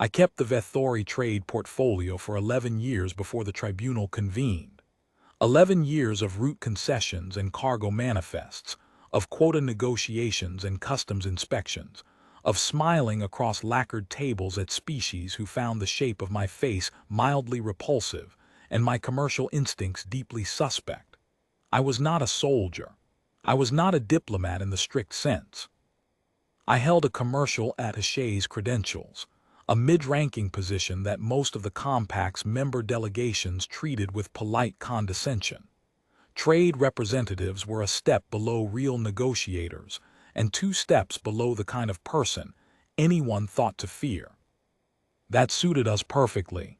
I kept the Vethori trade portfolio for 11 years before the tribunal convened. 11 years of route concessions and cargo manifests, of quota negotiations and customs inspections, of smiling across lacquered tables at species who found the shape of my face mildly repulsive and my commercial instincts deeply suspect. I was not a soldier. I was not a diplomat in the strict sense. I held a commercial attaché's credentials, a mid-ranking position that most of the Compact's member delegations treated with polite condescension. Trade representatives were a step below real negotiators and 2 steps below the kind of person anyone thought to fear. That suited us perfectly.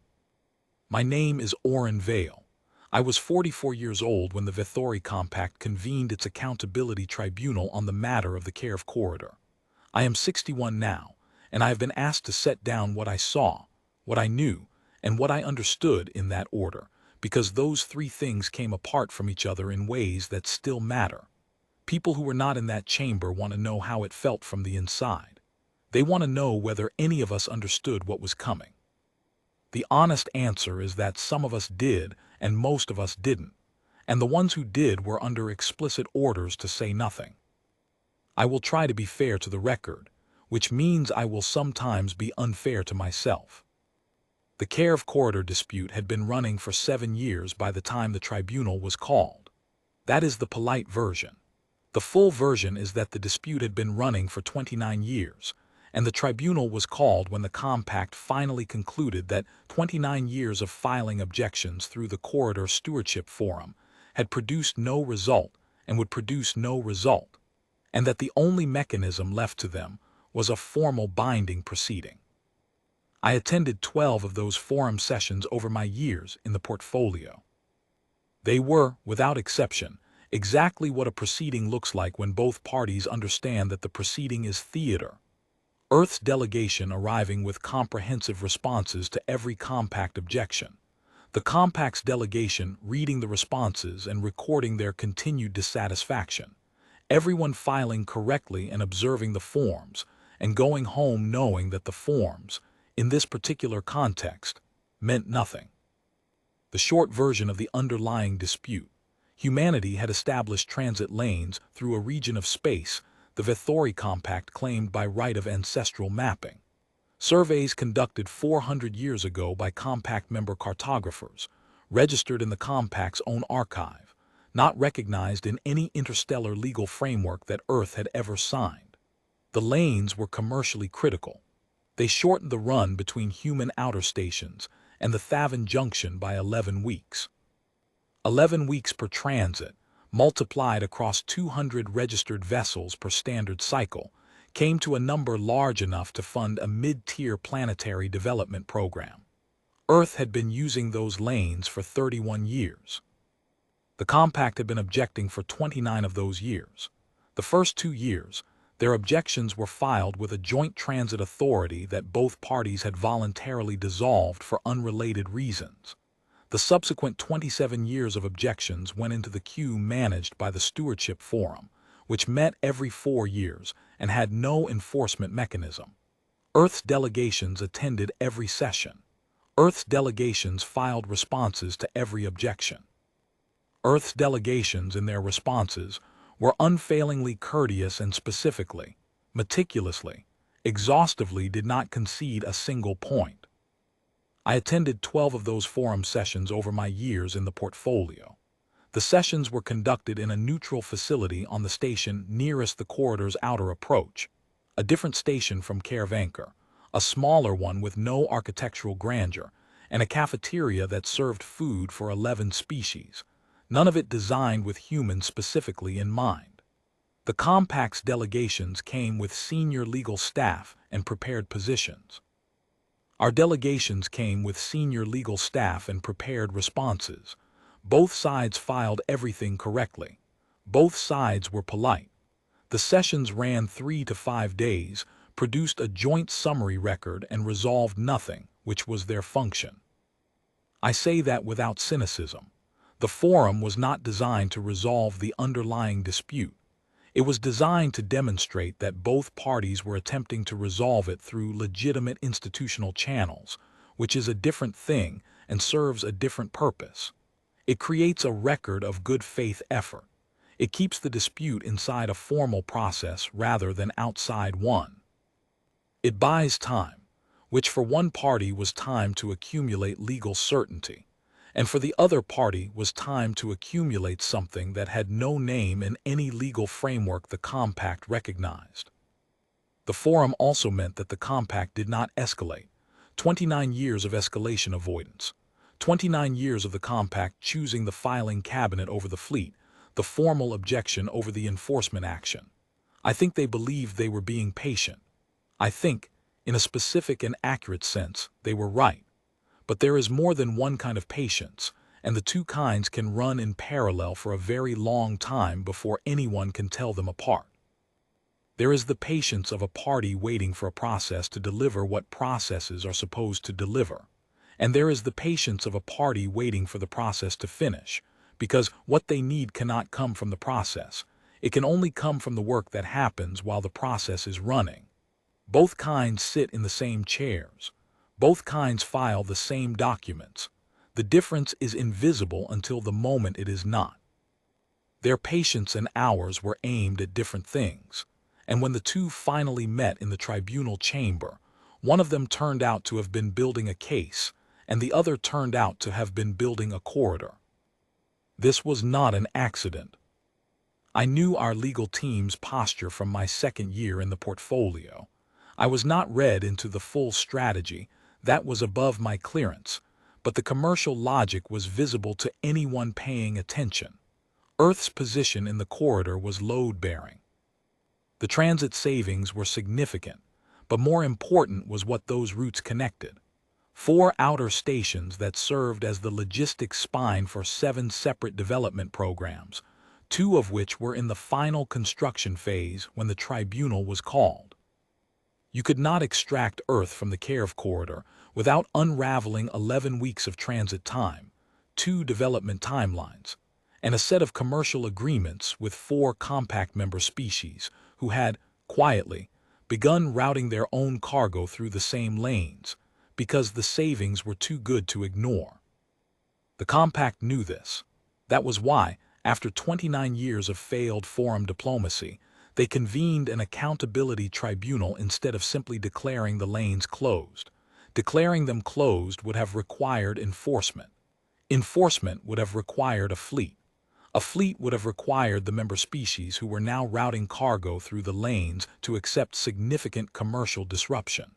My name is Oren Vale. I was 44 years old when the Vethori Compact convened its accountability tribunal on the matter of the Kiev corridor. I am 61 now, and I have been asked to set down what I saw, what I knew, and what I understood in that order, because those 3 things came apart from each other in ways that still matter. People who were not in that chamber want to know how it felt from the inside. They want to know whether any of us understood what was coming. The honest answer is that some of us did and most of us didn't, and the ones who did were under explicit orders to say nothing. I will try to be fair to the record, which means I will sometimes be unfair to myself. The Kiev corridor dispute had been running for 7 years by the time the tribunal was called. That is the polite version. The full version is that the dispute had been running for 29 years, and the tribunal was called when the Compact finally concluded that 29 years of filing objections through the Corridor Stewardship Forum had produced no result and would produce no result, and that the only mechanism left to them was a formal binding proceeding. I attended 12 of those forum sessions over my years in the portfolio. They were, without exception, exactly what a proceeding looks like when both parties understand that the proceeding is theater. Earth's delegation arriving with comprehensive responses to every Compact objection. The Compact's delegation reading the responses and recording their continued dissatisfaction. Everyone filing correctly and observing the forms, and going home knowing that the forms, in this particular context, meant nothing. The short version of the underlying dispute. Humanity had established transit lanes through a region of space the Vethori Compact claimed by right of ancestral mapping. Surveys conducted 400 years ago by Compact member cartographers, registered in the Compact's own archive, not recognized in any interstellar legal framework that Earth had ever signed. The lanes were commercially critical. They shortened the run between human outer stations and the Thavan Junction by 11 weeks. 11 weeks per transit, multiplied across 200 registered vessels per standard cycle, came to a number large enough to fund a mid-tier planetary development program. Earth had been using those lanes for 31 years. The Compact had been objecting for 29 of those years. The first 2 years, their objections were filed with a joint transit authority that both parties had voluntarily dissolved for unrelated reasons. The subsequent 27 years of objections went into the queue managed by the Stewardship Forum, which met every 4 years and had no enforcement mechanism. Earth's delegations attended every session. Earth's delegations filed responses to every objection. Earth's delegations in their responses were unfailingly courteous and specifically, meticulously, exhaustively did not concede a single point. I attended 12 of those forum sessions over my years in the portfolio. The sessions were conducted in a neutral facility on the station nearest the corridor's outer approach, a different station from Caravanker, a smaller one with no architectural grandeur, and a cafeteria that served food for 11 species, none of it designed with humans specifically in mind. The Compact's delegations came with senior legal staff and prepared positions. Our delegations came with senior legal staff and prepared responses. Both sides filed everything correctly. Both sides were polite. The sessions ran 3 to 5 days, produced a joint summary record and resolved nothing, which was their function. I say that without cynicism. The forum was not designed to resolve the underlying dispute. It was designed to demonstrate that both parties were attempting to resolve it through legitimate institutional channels, which is a different thing and serves a different purpose. It creates a record of good faith effort. It keeps the dispute inside a formal process rather than outside one. It buys time, which for one party was time to accumulate legal certainty, and for the other party was time to accumulate something that had no name in any legal framework the compact recognized. The forum also meant that the compact did not escalate. 29 years of escalation avoidance. 29 years of the compact choosing the filing cabinet over the fleet, the formal objection over the enforcement action. I think they believed they were being patient. I think, in a specific and accurate sense, they were right. But there is more than one kind of patience, and the two kinds can run in parallel for a very long time before anyone can tell them apart. There is the patience of a party waiting for a process to deliver what processes are supposed to deliver. And there is the patience of a party waiting for the process to finish, because what they need cannot come from the process. It can only come from the work that happens while the process is running. Both kinds sit in the same chairs. Both kinds file the same documents. The difference is invisible until the moment it is not. Their patience and ours were aimed at different things. And when the two finally met in the tribunal chamber, one of them turned out to have been building a case, and the other turned out to have been building a corridor. This was not an accident. I knew our legal team's posture from my second year in the portfolio. I was not read into the full strategy, that was above my clearance, but the commercial logic was visible to anyone paying attention. Earth's position in the corridor was load-bearing. The transit savings were significant, but more important was what those routes connected. 4 outer stations that served as the logistics spine for 7 separate development programs, 2 of which were in the final construction phase when the tribunal was called. You could not extract Earth from the Kiev corridor without unraveling 11 weeks of transit time, 2 development timelines, and a set of commercial agreements with 4 compact member species who had, quietly, begun routing their own cargo through the same lanes, because the savings were too good to ignore. The compact knew this. That was why, after 29 years of failed forum diplomacy, they convened an accountability tribunal instead of simply declaring the lanes closed. Declaring them closed would have required enforcement. Enforcement would have required a fleet. A fleet would have required the member species who were now routing cargo through the lanes to accept significant commercial disruption.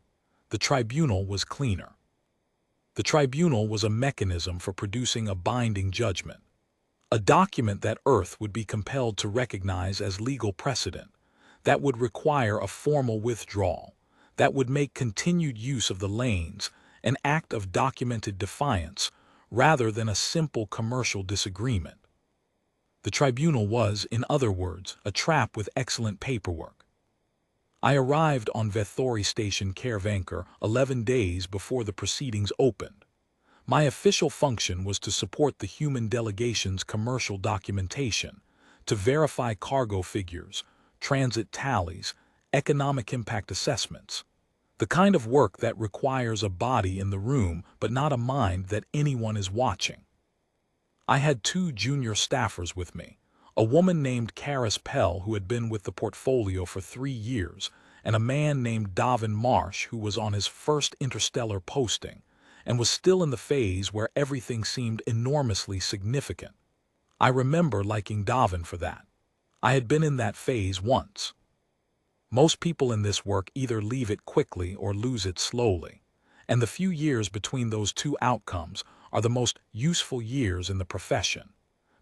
The tribunal was cleaner. The tribunal was a mechanism for producing a binding judgment, a document that Earth would be compelled to recognize as legal precedent, that would require a formal withdrawal, that would make continued use of the lanes an act of documented defiance rather than a simple commercial disagreement. The tribunal was, in other words, a trap with excellent paperwork. I arrived on Vethori Station Caravanker 11 days before the proceedings opened. My official function was to support the human delegation's commercial documentation, to verify cargo figures, transit tallies, economic impact assessments, the kind of work that requires a body in the room but not a mind that anyone is watching. I had 2 junior staffers with me, a woman named Karis Pell who had been with the portfolio for 3 years, and a man named Davin Marsh who was on his first interstellar posting, and was still in the phase where everything seemed enormously significant. I remember liking Davin for that. I had been in that phase once. Most people in this work either leave it quickly or lose it slowly, and the few years between those 2 outcomes are the most useful years in the profession,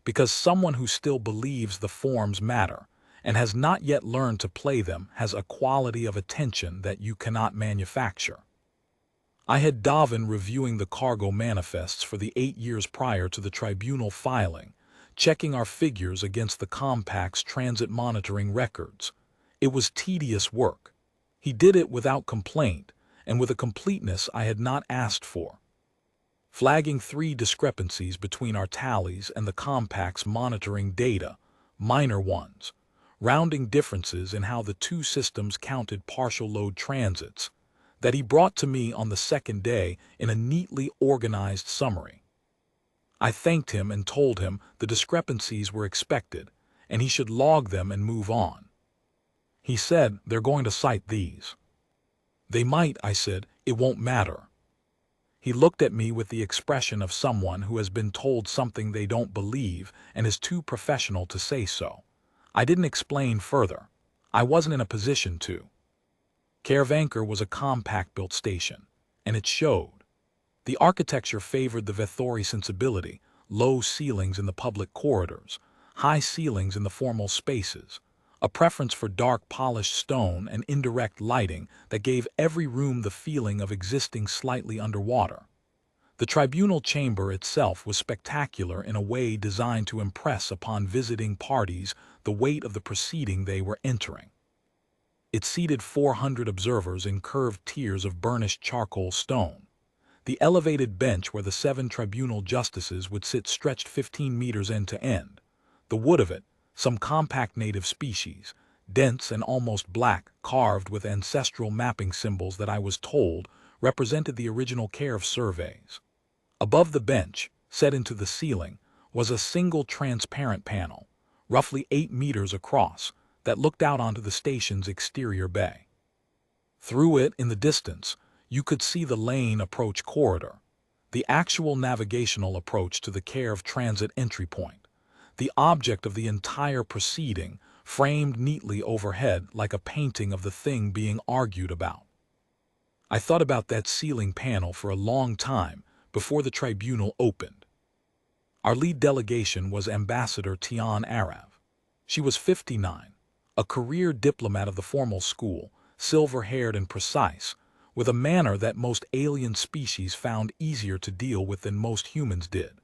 because someone who still believes the forms matter and has not yet learned to play them has a quality of attention that you cannot manufacture. I had Davin reviewing the cargo manifests for the 8 years prior to the tribunal filing, checking our figures against the compact's transit monitoring records. It was tedious work. He did it without complaint and with a completeness I had not asked for. Flagging 3 discrepancies between our tallies and the compact's monitoring data, minor ones, rounding differences in how the two systems counted partial load transits, that he brought to me on the second day in a neatly organized summary. I thanked him and told him the discrepancies were expected, and he should log them and move on. He said, "They're going to cite these." "They might," I said. "It won't matter." He looked at me with the expression of someone who has been told something they don't believe and is too professional to say so. I didn't explain further. I wasn't in a position to. Caervanker was a compact-built station, and it showed. The architecture favored the Vethori sensibility: low ceilings in the public corridors, high ceilings in the formal spaces, a preference for dark polished stone and indirect lighting that gave every room the feeling of existing slightly underwater. The tribunal chamber itself was spectacular in a way designed to impress upon visiting parties the weight of the proceeding they were entering. It seated 400 observers in curved tiers of burnished charcoal stone. The elevated bench where the 7 tribunal justices would sit stretched 15 meters end to end. The wood of it, some compact native species, dense and almost black, carved with ancestral mapping symbols that I was told represented the original care of surveys. Above the bench, set into the ceiling, was a single transparent panel, roughly 8 meters across, that looked out onto the station's exterior bay. Through it, in the distance, you could see the lane approach corridor, the actual navigational approach to the care of transit entry point, the object of the entire proceeding, framed neatly overhead like a painting of the thing being argued about. I thought about that ceiling panel for a long time before the tribunal opened. Our lead delegation was Ambassador Tian Arav. She was 59, a career diplomat of the formal school, silver-haired and precise, with a manner that most alien species found easier to deal with than most humans did.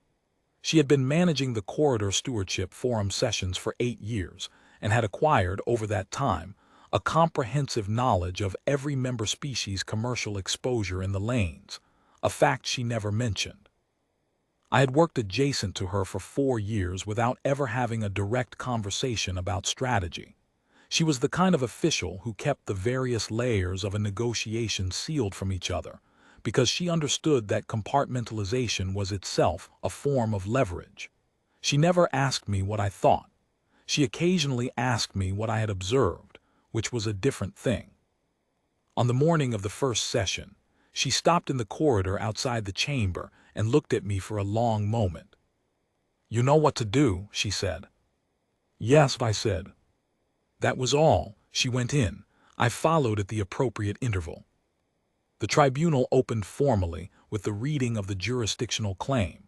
She had been managing the Corridor Stewardship Forum sessions for 8 years and had acquired, over that time, a comprehensive knowledge of every member species' commercial exposure in the lanes, a fact she never mentioned. I had worked adjacent to her for 4 years without ever having a direct conversation about strategy. She was the kind of official who kept the various layers of a negotiation sealed from each other, because she understood that compartmentalization was itself a form of leverage. She never asked me what I thought. She occasionally asked me what I had observed, which was a different thing. On the morning of the first session, she stopped in the corridor outside the chamber and looked at me for a long moment. "You know what to do," she said. "Yes," I said. That was all. She went in. I followed at the appropriate interval. The tribunal opened formally with the reading of the jurisdictional claim.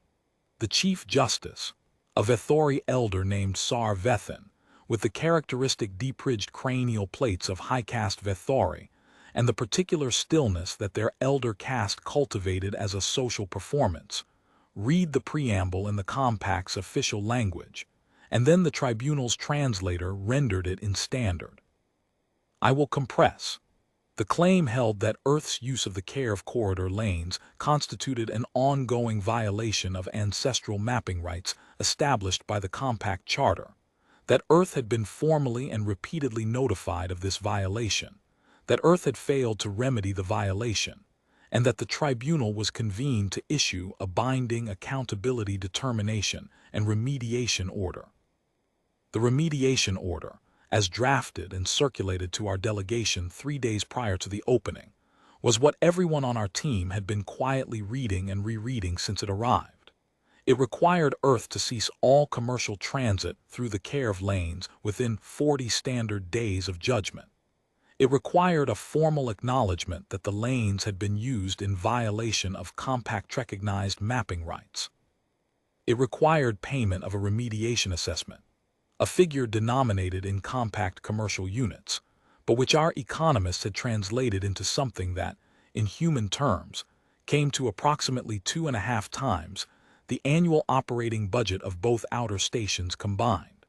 The Chief Justice, a Vethori elder named Sar Vethin, with the characteristic deep-ridged cranial plates of high-caste Vethori, and the particular stillness that their elder caste cultivated as a social performance, read the preamble in the compact's official language, and then the tribunal's translator rendered it in standard. I will compress. The claim held that Earth's use of the care of corridor lanes constituted an ongoing violation of ancestral mapping rights established by the Compact Charter, that Earth had been formally and repeatedly notified of this violation, that Earth had failed to remedy the violation, and that the tribunal was convened to issue a binding accountability determination and remediation order. The remediation order, as drafted and circulated to our delegation 3 days prior to the opening, was what everyone on our team had been quietly reading and rereading since it arrived. It required Earth to cease all commercial transit through the care of lanes within 40 standard days of judgment. It required a formal acknowledgement that the lanes had been used in violation of compact-recognized mapping rights. It required payment of a remediation assessment, a figure denominated in compact commercial units, but which our economists had translated into something that, in human terms, came to approximately 2.5 times the annual operating budget of both outer stations combined.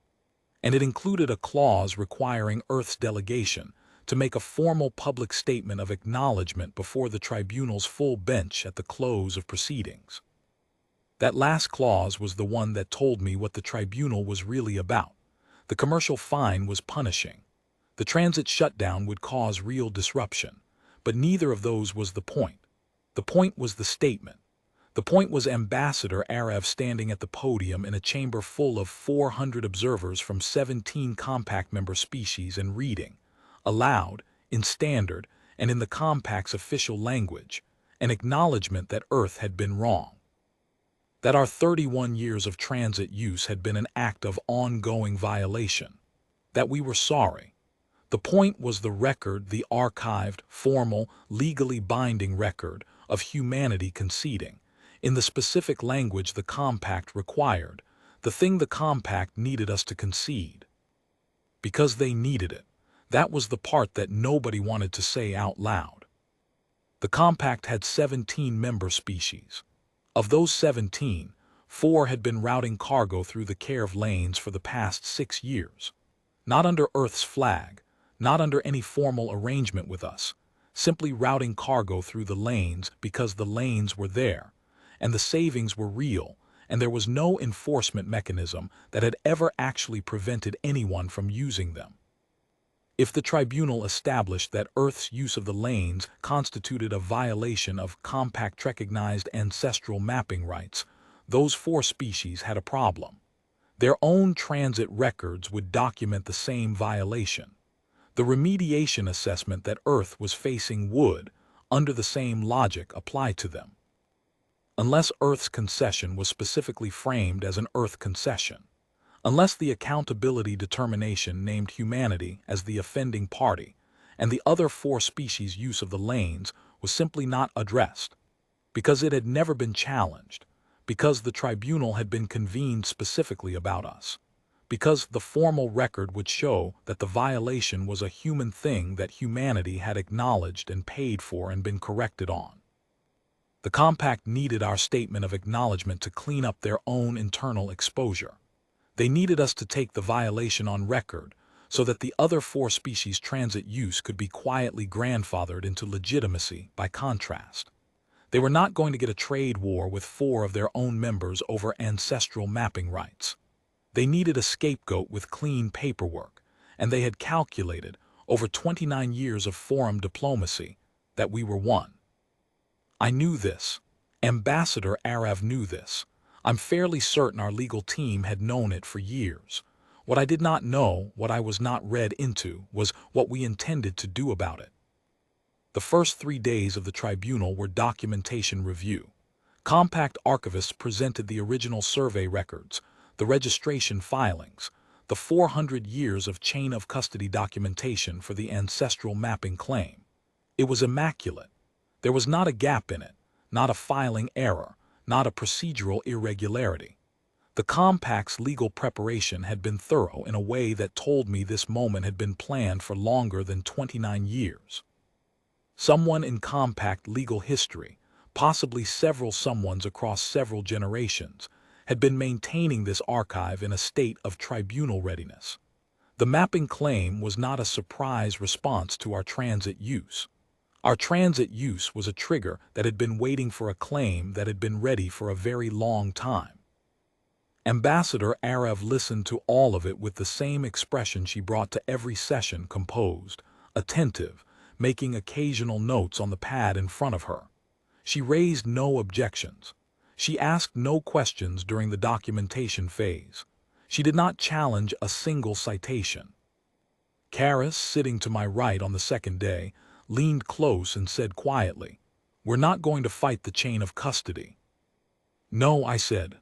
And it included a clause requiring Earth's delegation to make a formal public statement of acknowledgement before the tribunal's full bench at the close of proceedings. That last clause was the one that told me what the tribunal was really about, The commercial fine was punishing. The transit shutdown would cause real disruption. But neither of those was the point. The point was the statement. The point was Ambassador Arav standing at the podium in a chamber full of 400 observers from 17 compact member species and reading, aloud, in standard, and in the compact's official language, an acknowledgement that Earth had been wrong. That our 31 years of transit use had been an act of ongoing violation. That we were sorry. The point was the record, the archived, formal, legally binding record of humanity conceding, in the specific language the compact required, the thing the compact needed us to concede. Because they needed it. That was the part that nobody wanted to say out loud. The compact had 17 member species. Of those 17, 4 had been routing cargo through the care of lanes for the past 6 years. Not under Earth's flag, not under any formal arrangement with us, simply routing cargo through the lanes because the lanes were there, and the savings were real, and there was no enforcement mechanism that had ever actually prevented anyone from using them. If the tribunal established that Earth's use of the lanes constituted a violation of compact-recognized ancestral mapping rights, those 4 species had a problem. Their own transit records would document the same violation. The remediation assessment that Earth was facing would, under the same logic, apply to them. Unless Earth's concession was specifically framed as an Earth concession, unless the accountability determination named humanity as the offending party, and the other 4 species' use of the lanes was simply not addressed, because it had never been challenged, because the tribunal had been convened specifically about us, because the formal record would show that the violation was a human thing that humanity had acknowledged and paid for and been corrected on. The compact needed our statement of acknowledgement to clean up their own internal exposure. They needed us to take the violation on record so that the other 4 species' transit use could be quietly grandfathered into legitimacy by contrast. They were not going to get a trade war with 4 of their own members over ancestral mapping rights. They needed a scapegoat with clean paperwork, and they had calculated, over 29 years of forum diplomacy, that we were one. I knew this. Ambassador Arav knew this. I'm fairly certain our legal team had known it for years. What I did not know, what I was not read into, was what we intended to do about it. The first 3 days of the tribunal were documentation review. Compact archivists presented the original survey records, the registration filings, the 400 years of chain of custody documentation for the ancestral mapping claim. It was immaculate. There was not a gap in it, not a filing error, not a procedural irregularity. The compact's legal preparation had been thorough in a way that told me this moment had been planned for longer than 29 years. Someone in compact legal history, possibly several someones across several generations, had been maintaining this archive in a state of tribunal readiness. The mapping claim was not a surprise response to our transit use. Our transit use was a trigger that had been waiting for a claim that had been ready for a very long time. Ambassador Arav listened to all of it with the same expression she brought to every session, composed, attentive, making occasional notes on the pad in front of her. She raised no objections. She asked no questions during the documentation phase. She did not challenge a single citation. Karis, sitting to my right on the second day, leaned close and said quietly, "We're not going to fight the chain of custody." "No," I said.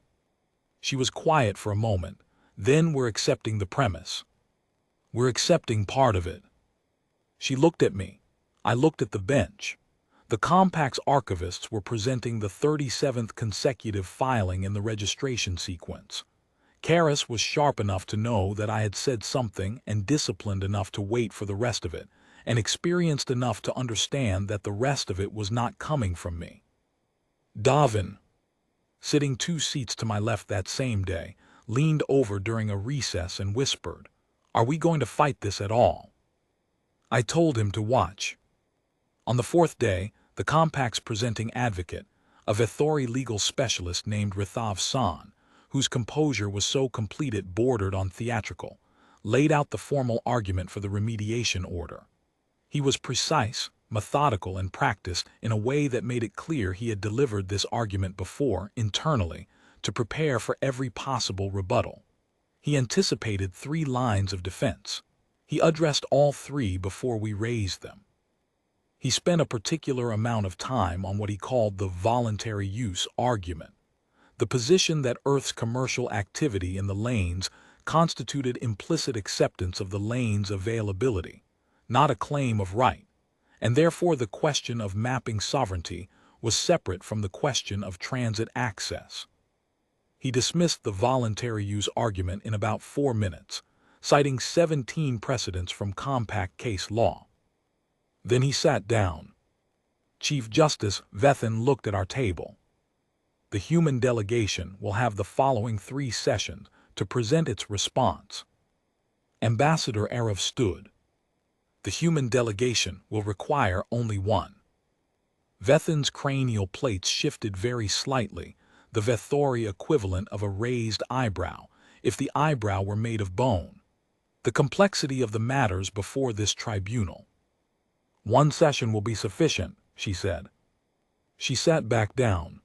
She was quiet for a moment. "Then we're accepting the premise. We're accepting part of it." She looked at me. I looked at the bench. The compact's archivists were presenting the 37th consecutive filing in the registration sequence. Karis was sharp enough to know that I had said something and disciplined enough to wait for the rest of it, and experienced enough to understand that the rest of it was not coming from me. Davin, sitting 2 seats to my left that same day, leaned over during a recess and whispered, "Are we going to fight this at all?" I told him to watch. On the 4th day, the compact's presenting advocate, a Vethori legal specialist named Rithav San, whose composure was so complete it bordered on theatrical, laid out the formal argument for the remediation order. He was precise, methodical, and practiced in a way that made it clear he had delivered this argument before, internally, to prepare for every possible rebuttal. He anticipated 3 lines of defense. He addressed all 3 before we raised them. He spent a particular amount of time on what he called the voluntary use argument, the position that Earth's commercial activity in the lanes constituted implicit acceptance of the lane's availability, not a claim of right, and therefore the question of mapping sovereignty was separate from the question of transit access. He dismissed the voluntary use argument in about 4 minutes, citing 17 precedents from compact case law. Then he sat down. Chief Justice Vethori looked at our table. The human delegation will have the following 3 sessions to present its response. Ambassador Arif stood. The human delegation will require only 1. Vethori's cranial plates shifted very slightly, the Vethori equivalent of a raised eyebrow, if the eyebrow were made of bone. The complexity of the matters before this tribunal. 1 session will be sufficient, she said. She sat back down.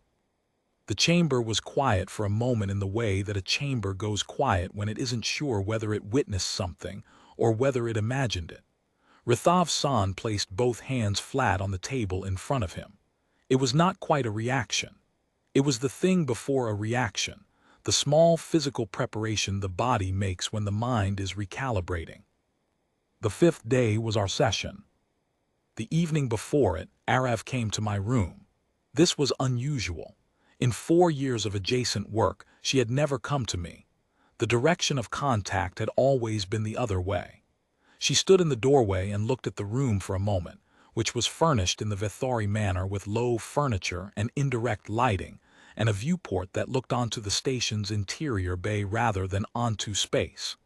The chamber was quiet for a moment in the way that a chamber goes quiet when it isn't sure whether it witnessed something or whether it imagined it. Rithav San placed both hands flat on the table in front of him. It was not quite a reaction. It was the thing before a reaction, the small physical preparation the body makes when the mind is recalibrating. The 5th day was our session. The evening before it, Arif came to my room. This was unusual. In 4 years of adjacent work, she had never come to me. The direction of contact had always been the other way. She stood in the doorway and looked at the room for a moment, which was furnished in the Vethori manner with low furniture and indirect lighting, and a viewport that looked onto the station's interior bay rather than onto space.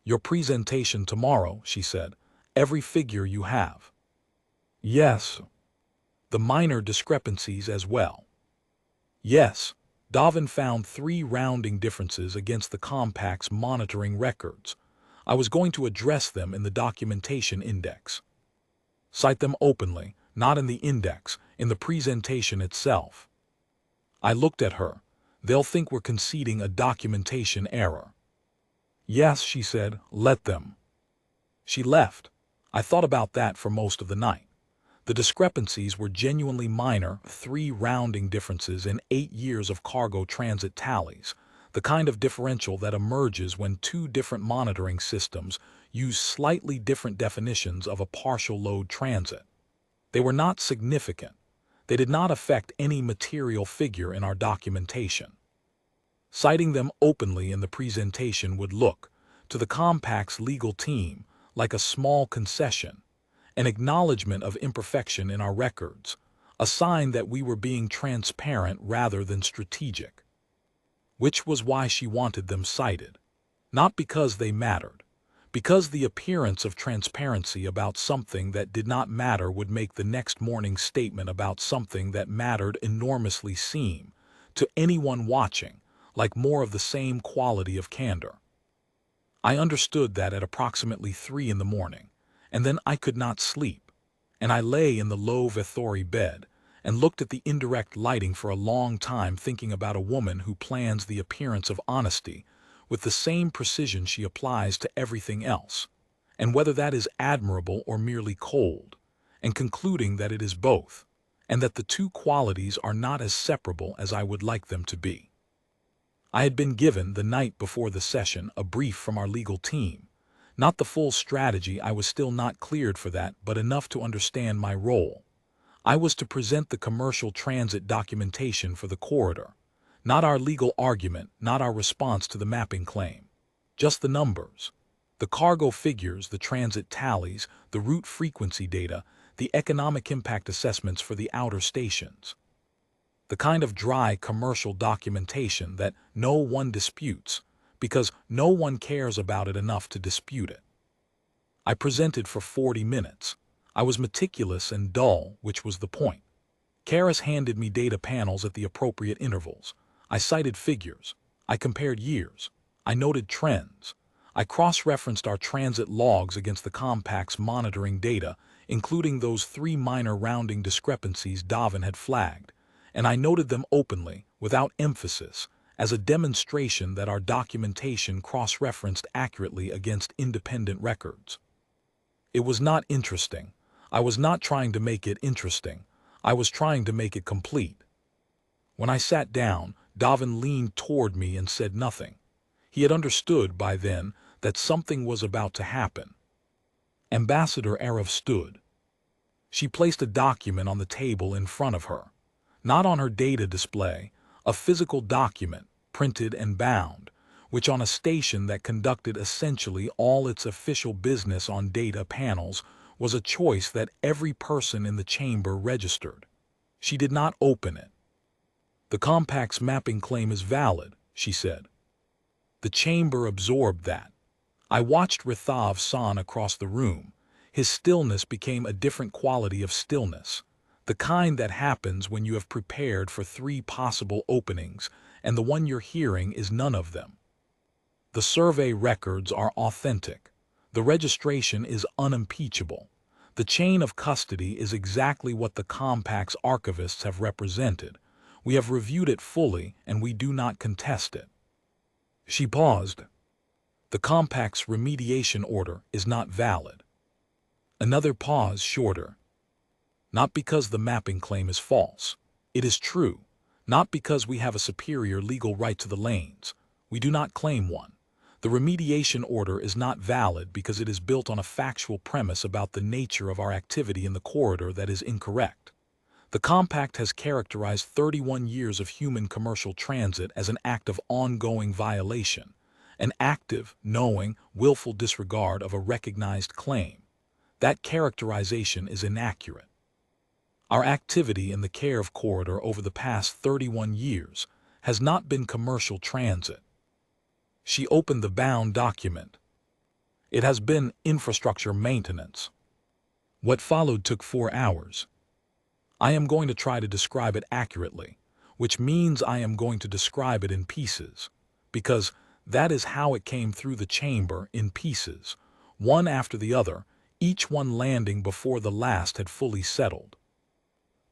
Your presentation tomorrow, she said. Every figure you have. Yes. The minor discrepancies as well. Yes. Davin found 3 rounding differences against the compact's monitoring records. I was going to address them in the documentation index. Cite them openly, not in the index, in the presentation itself. I looked at her. They'll think we're conceding a documentation error. Yes, she said, let them. She left. I thought about that for most of the night. The discrepancies were genuinely minor, 3 rounding differences in 8 years of cargo transit tallies, the kind of differential that emerges when 2 different monitoring systems use slightly different definitions of a partial load transit. They were not significant. They did not affect any material figure in our documentation. Citing them openly in the presentation would look, to the compact's legal team, like a small concession, an acknowledgement of imperfection in our records, a sign that we were being transparent rather than strategic. Which was why she wanted them cited. Not because they mattered, because the appearance of transparency about something that did not matter would make the next morning's statement about something that mattered enormously seem, to anyone watching, like more of the same quality of candor. I understood that at approximately 3 in the morning, and then I could not sleep, and I lay in the low Vethori bed and looked at the indirect lighting for a long time, thinking about a woman who plans the appearance of honesty with the same precision she applies to everything else, and whether that is admirable or merely cold, and concluding that it is both, and that the 2 qualities are not as separable as I would like them to be. I had been given, the night before the session, a brief from our legal team. Not the full strategy, I was still not cleared for that, but enough to understand my role. I was to present the commercial transit documentation for the corridor. Not our legal argument, not our response to the mapping claim. Just the numbers. The cargo figures, the transit tallies, the route frequency data, the economic impact assessments for the outer stations. The kind of dry commercial documentation that no one disputes, because no one cares about it enough to dispute it. I presented for 40 minutes. I was meticulous and dull, which was the point. Karis handed me data panels at the appropriate intervals. I cited figures. I compared years. I noted trends. I cross-referenced our transit logs against the compact's monitoring data, including those 3 minor rounding discrepancies Davin had flagged, and I noted them openly, without emphasis, as a demonstration that our documentation cross-referenced accurately against independent records. It was not interesting. I was not trying to make it interesting. I was trying to make it complete. When I sat down, Davin leaned toward me and said nothing. He had understood by then that something was about to happen. Ambassador Arav stood. She placed a document on the table in front of her. Not on her data display, a physical document, printed and bound, which on a station that conducted essentially all its official business on data panels was a choice that every person in the chamber registered. She did not open it. "The compact's mapping claim is valid," she said. The chamber absorbed that. I watched Rithav San across the room. His stillness became a different quality of stillness, the kind that happens when you have prepared for 3 possible openings and the one you're hearing is none of them. The survey records are authentic. The registration is unimpeachable. The chain of custody is exactly what the compact's archivists have represented. We have reviewed it fully and we do not contest it. She paused. The compact's remediation order is not valid. Another pause shorter. Not because the mapping claim is false. It is true. Not because we have a superior legal right to the lanes. We do not claim one. The remediation order is not valid because it is built on a factual premise about the nature of our activity in the corridor that is incorrect. The compact has characterized 31 years of human commercial transit as an act of ongoing violation, an active, knowing, willful disregard of a recognized claim. That characterization is inaccurate. Our activity in the care of corridor over the past 31 years has not been commercial transit. She opened the bound document. It has been infrastructure maintenance. What followed took 4 hours. I am going to try to describe it accurately, which means I am going to describe it in pieces, because that is how it came through the chamber, in pieces, one after the other, each one landing before the last had fully settled.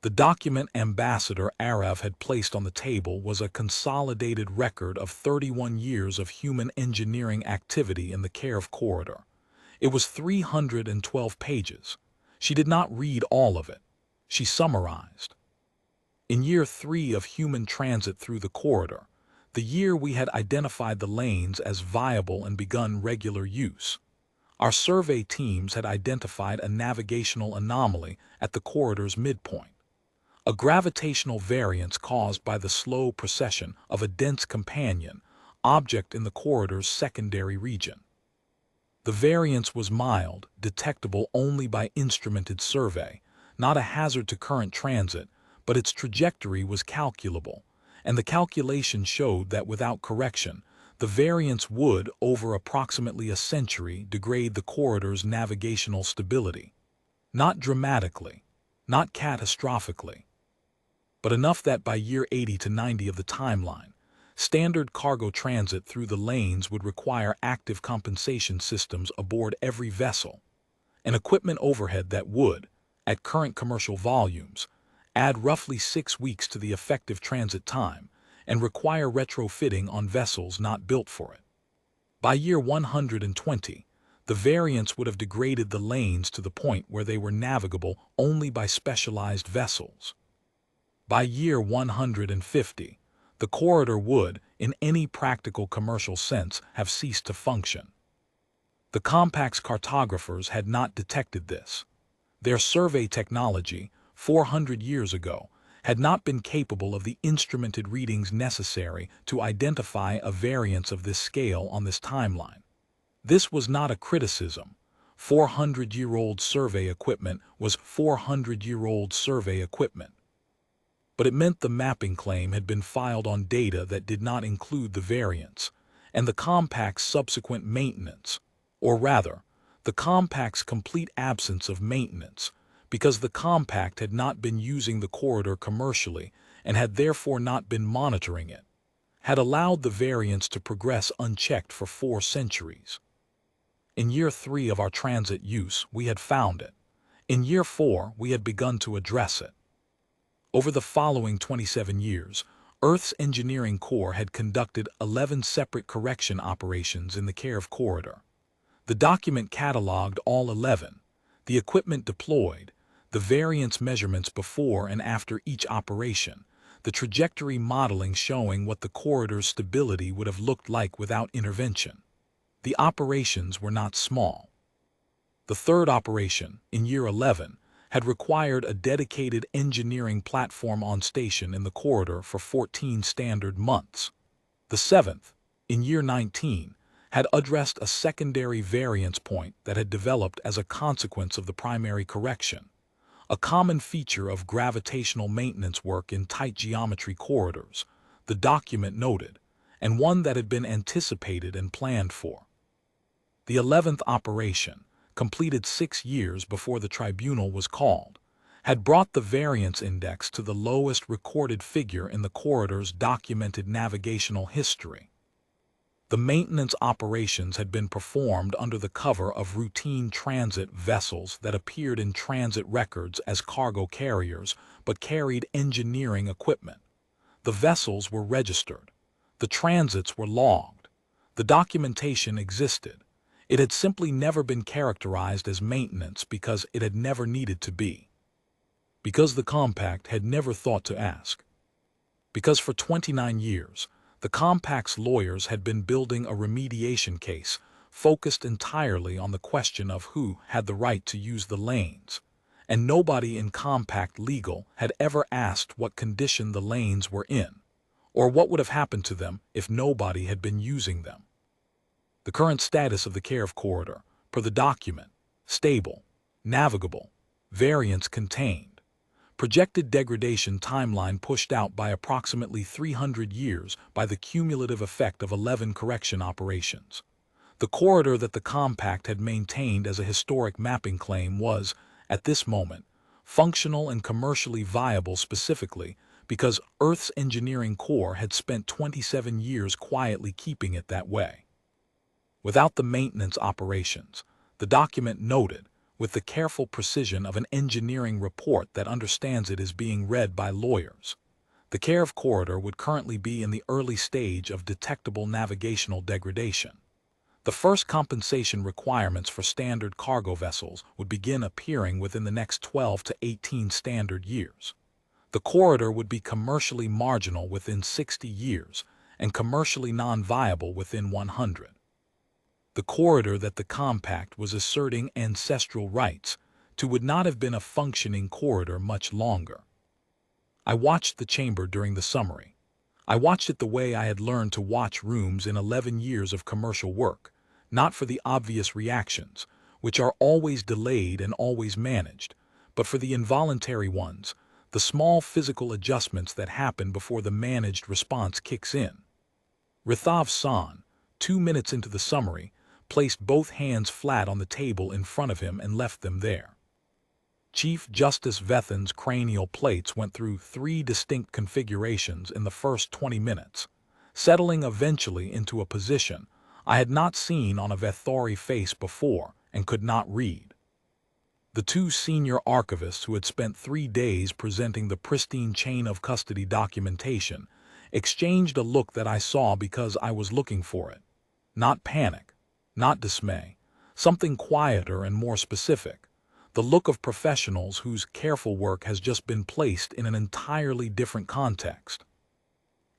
The document Ambassador Arav had placed on the table was a consolidated record of 31 years of human engineering activity in the care of corridor. It was 312 pages. She did not read all of it. She summarized. In year 3 of human transit through the corridor, the year we had identified the lanes as viable and begun regular use, our survey teams had identified a navigational anomaly at the corridor's midpoint, a gravitational variance caused by the slow precession of a dense companion object in the corridor's secondary region. The variance was mild, detectable only by instrumented survey, not a hazard to current transit, but its trajectory was calculable, and the calculation showed that without correction, the variance would, over approximately a century, degrade the corridor's navigational stability. Not dramatically, not catastrophically, but enough that by year 80 to 90 of the timeline, standard cargo transit through the lanes would require active compensation systems aboard every vessel, an equipment overhead that would, at current commercial volumes, add roughly 6 weeks to the effective transit time and require retrofitting on vessels not built for it. By year 120, the variance would have degraded the lanes to the point where they were navigable only by specialized vessels. By year 150, the corridor would, in any practical commercial sense, have ceased to function. The compact's cartographers had not detected this. Their survey technology, 400 years ago, had not been capable of the instrumented readings necessary to identify a variance of this scale on this timeline. This was not a criticism. 400-year-old survey equipment was 400-year-old survey equipment. But it meant the mapping claim had been filed on data that did not include the variance, and the compact's subsequent maintenance, or rather, the compact's complete absence of maintenance, because the compact had not been using the corridor commercially and had therefore not been monitoring it, had allowed the variance to progress unchecked for 4 centuries. In year 3 of our transit use, we had found it. In year 4, we had begun to address it. Over the following 27 years, Earth's Engineering Corps had conducted 11 separate correction operations in the care of Corridor. The document cataloged all 11, the equipment deployed, the variance measurements before and after each operation, the trajectory modeling showing what the corridor's stability would have looked like without intervention. The operations were not small. The third operation, in year 11, had required a dedicated engineering platform on station in the corridor for 14 standard months. The seventh, in year 19, had addressed a secondary variance point that had developed as a consequence of the primary correction, a common feature of gravitational maintenance work in tight geometry corridors, the document noted, and one that had been anticipated and planned for. The 11th operation, completed 6 years before the tribunal was called, had brought the variance index to the lowest recorded figure in the corridor's documented navigational history. The maintenance operations had been performed under the cover of routine transit vessels that appeared in transit records as cargo carriers but carried engineering equipment. The vessels were registered. The transits were logged. The documentation existed. It had simply never been characterized as maintenance because it had never needed to be. Because the Compact had never thought to ask. Because for 29 years, the Compact's lawyers had been building a remediation case focused entirely on the question of who had the right to use the lanes, and nobody in Compact legal had ever asked what condition the lanes were in, or what would have happened to them if nobody had been using them. The current status of the care of corridor, per the document, stable, navigable, variance contained, projected degradation timeline pushed out by approximately 300 years by the cumulative effect of 11 correction operations. The corridor that the Compact had maintained as a historic mapping claim was, at this moment, functional and commercially viable specifically because Earth's Engineering Corps had spent 27 years quietly keeping it that way. Without the maintenance operations, the document noted, with the careful precision of an engineering report that understands it is being read by lawyers, the care of corridor would currently be in the early stage of detectable navigational degradation. The first compensation requirements for standard cargo vessels would begin appearing within the next 12 to 18 standard years. The corridor would be commercially marginal within 60 years and commercially non-viable within 100. The corridor that the Compact was asserting ancestral rights to would not have been a functioning corridor much longer. I watched the chamber during the summary. I watched it the way I had learned to watch rooms in 11 years of commercial work, not for the obvious reactions, which are always delayed and always managed, but for the involuntary ones, the small physical adjustments that happen before the managed response kicks in. Rithav San, 2 minutes into the summary, placed both hands flat on the table in front of him and left them there. Chief Justice Vethin's cranial plates went through 3 distinct configurations in the first 20 minutes, settling eventually into a position I had not seen on a Vethori face before and could not read. The 2 senior archivists who had spent 3 days presenting the pristine chain of custody documentation exchanged a look that I saw because I was looking for it. Not panic, not dismay, something quieter and more specific, the look of professionals whose careful work has just been placed in an entirely different context.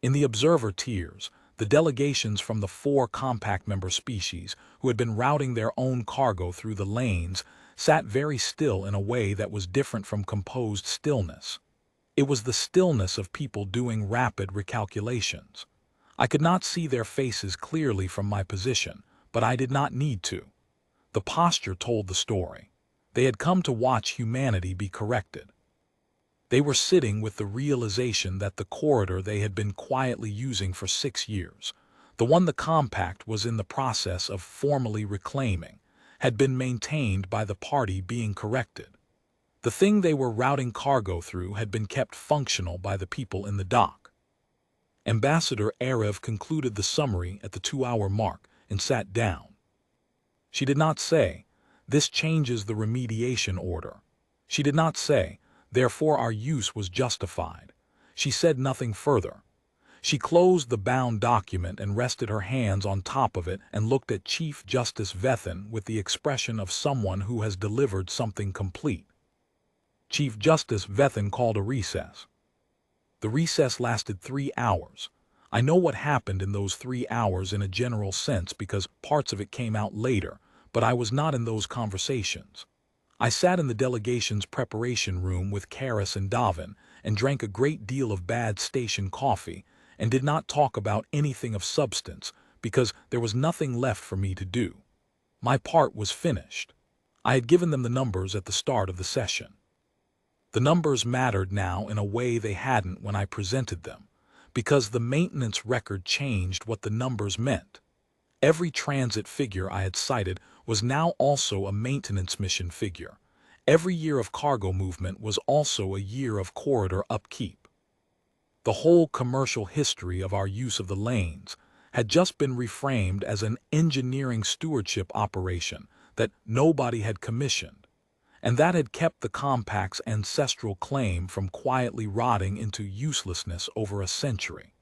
In the observer tiers, the delegations from the 4 Compact member species who had been routing their own cargo through the lanes sat very still in a way that was different from composed stillness. It was the stillness of people doing rapid recalculations. I could not see their faces clearly from my position, but I did not need to. The posture told the story. They had come to watch humanity be corrected. They were sitting with the realization that the corridor they had been quietly using for 6 years, the one the Compact was in the process of formally reclaiming, had been maintained by the party being corrected. The thing they were routing cargo through had been kept functional by the people in the dock. Ambassador Arev concluded the summary at the 2-hour mark and sat down. She did not say, "This changes the remediation order." She did not say, "Therefore our use was justified." She said nothing further. She closed the bound document and rested her hands on top of it and looked at Chief Justice Vethin with the expression of someone who has delivered something complete. Chief Justice Vethin called a recess. The recess lasted 3 hours. I know what happened in those 3 hours in a general sense because parts of it came out later, but I was not in those conversations. I sat in the delegation's preparation room with Karis and Davin and drank a great deal of bad station coffee and did not talk about anything of substance because there was nothing left for me to do. My part was finished. I had given them the numbers at the start of the session. The numbers mattered now in a way they hadn't when I presented them, because the maintenance record changed what the numbers meant. Every transit figure I had cited was now also a maintenance mission figure. Every year of cargo movement was also a year of corridor upkeep. The whole commercial history of our use of the lanes had just been reframed as an engineering stewardship operation that nobody had commissioned, and that had kept the compact's ancestral claim from quietly rotting into uselessness over a century.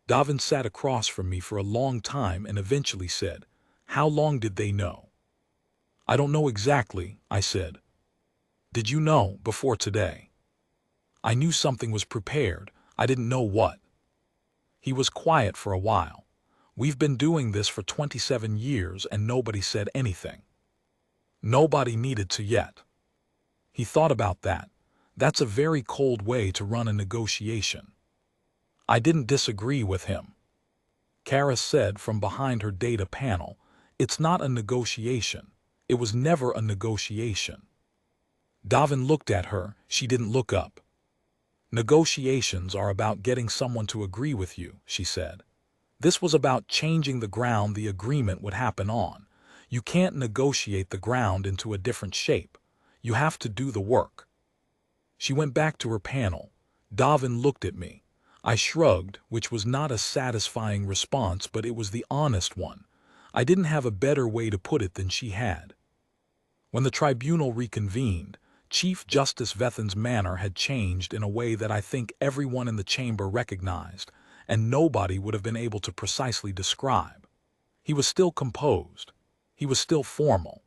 Davin sat across from me for a long time and eventually said, "How long did they know?" "I don't know exactly," I said. "Did you know before today?" "I knew something was prepared. I didn't know what." He was quiet for a while. "We've been doing this for 27 years and nobody said anything." "Nobody needed to yet." He thought about that. That's a very cold way to run a negotiation. I didn't disagree with him. Karis said from behind her data panel, "It's not a negotiation. It was never a negotiation." Davin looked at her. She didn't look up. "Negotiations are about getting someone to agree with you," she said. "This was about changing the ground the agreement would happen on. You can't negotiate the ground into a different shape. You have to do the work." She went back to her panel. Davin looked at me. I shrugged, which was not a satisfying response, but it was the honest one. I didn't have a better way to put it than she had. When the tribunal reconvened, Chief Justice Vethin's manner had changed in a way that I think everyone in the chamber recognized, and nobody would have been able to precisely describe. He was still composed. He was still formal.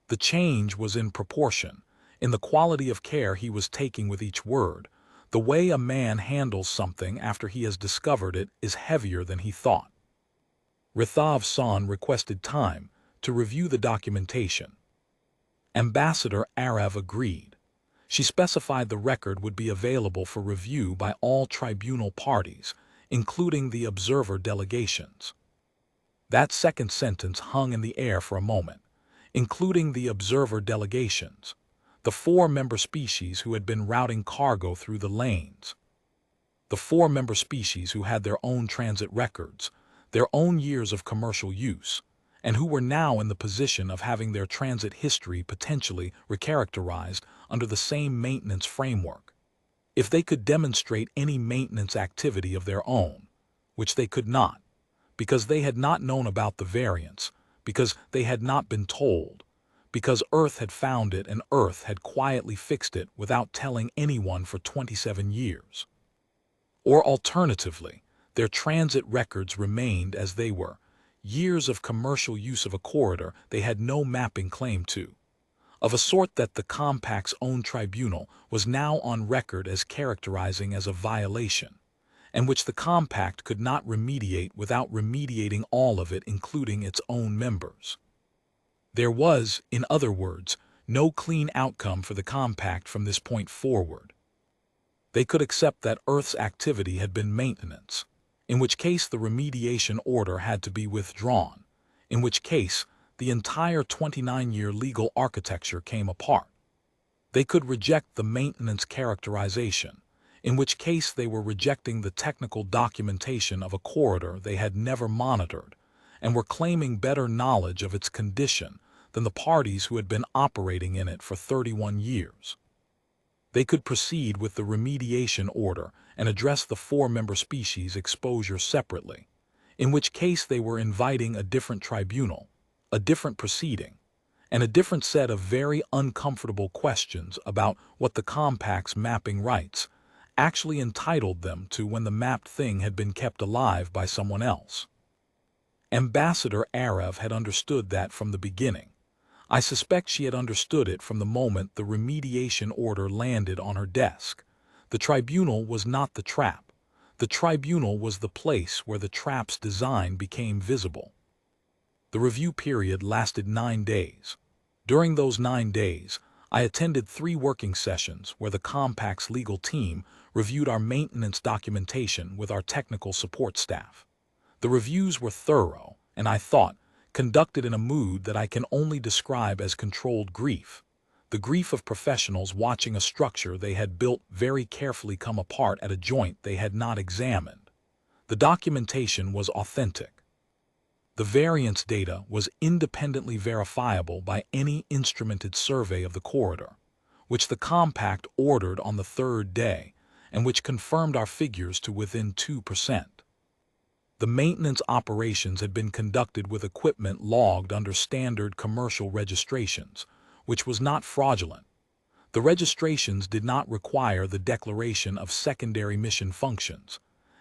The change was in proportion, in the quality of care he was taking with each word. The way a man handles something after he has discovered it is heavier than he thought. Rithav San requested time to review the documentation. Ambassador Arav agreed. She specified the record would be available for review by all tribunal parties, including the observer delegations. That second sentence hung in the air for a moment. Including the observer delegations, the 4 member species who had been routing cargo through the lanes. The 4 member species who had their own transit records, their own years of commercial use, and who were now in the position of having their transit history potentially recharacterized under the same maintenance framework. If they could demonstrate any maintenance activity of their own, which they could not, because they had not known about the variants, because they had not been told, because Earth had found it and Earth had quietly fixed it without telling anyone for 27 years. Or alternatively, their transit records remained as they were, years of commercial use of a corridor they had no mapping claim to, of a sort that the Compact's own tribunal was now on record as characterizing as a violation, and which the Compact could not remediate without remediating all of it, including its own members. There was, in other words, no clean outcome for the Compact from this point forward. They could accept that Earth's activity had been maintenance, in which case the remediation order had to be withdrawn, in which case the entire 29-year legal architecture came apart. They could reject the maintenance characterization, in which case they were rejecting the technical documentation of a corridor they had never monitored, and were claiming better knowledge of its condition than the parties who had been operating in it for 31 years. They could proceed with the remediation order and address the 4 member species exposure separately, in which case they were inviting a different tribunal, a different proceeding, and a different set of very uncomfortable questions about what the compact's mapping rights actually entitled them to when the mapped thing had been kept alive by someone else. Ambassador Arev had understood that from the beginning. I suspect she had understood it from the moment the remediation order landed on her desk. The tribunal was not the trap. The tribunal was the place where the trap's design became visible. The review period lasted 9 days. During those 9 days, I attended 3 working sessions where the compact's legal team reviewed our maintenance documentation with our technical support staff. The reviews were thorough, and I thought, conducted in a mood that I can only describe as controlled grief. The grief of professionals watching a structure they had built very carefully come apart at a joint they had not examined. The documentation was authentic. The variance data was independently verifiable by any instrumented survey of the corridor, which the compact ordered on the 3rd day, and which confirmed our figures to within 2%. The maintenance operations had been conducted with equipment logged under standard commercial registrations, which was not fraudulent. The registrations did not require the declaration of secondary mission functions,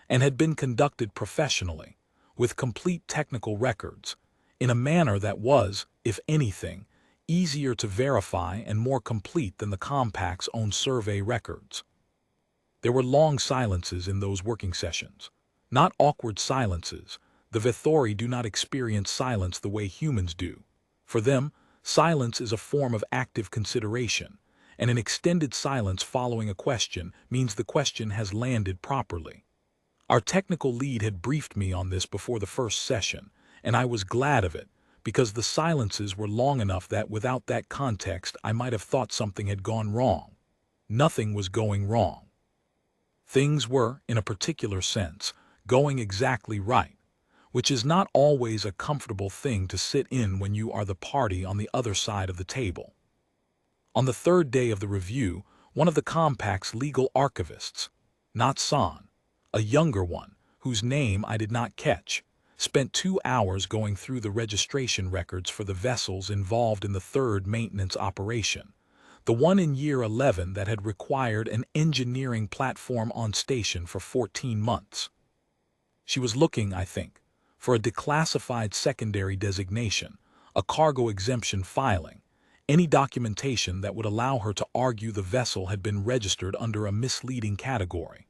and had been conducted professionally, with complete technical records, in a manner that was, if anything, easier to verify and more complete than the compact's own survey records. There were long silences in those working sessions. Not awkward silences. The Vethori do not experience silence the way humans do. For them, silence is a form of active consideration, and an extended silence following a question means the question has landed properly. Our technical lead had briefed me on this before the first session, and I was glad of it, because the silences were long enough that without that context I might have thought something had gone wrong. Nothing was going wrong. Things were, in a particular sense, going exactly right, which is not always a comfortable thing to sit in when you are the party on the other side of the table. On the 3rd day of the review, one of the compact's legal archivists, not San, a younger one, whose name I did not catch, spent 2 hours going through the registration records for the vessels involved in the 3rd maintenance operation, the one in year 11 that had required an engineering platform on station for 14 months. She was looking, I think, for a declassified secondary designation, a cargo exemption filing, any documentation that would allow her to argue the vessel had been registered under a misleading category.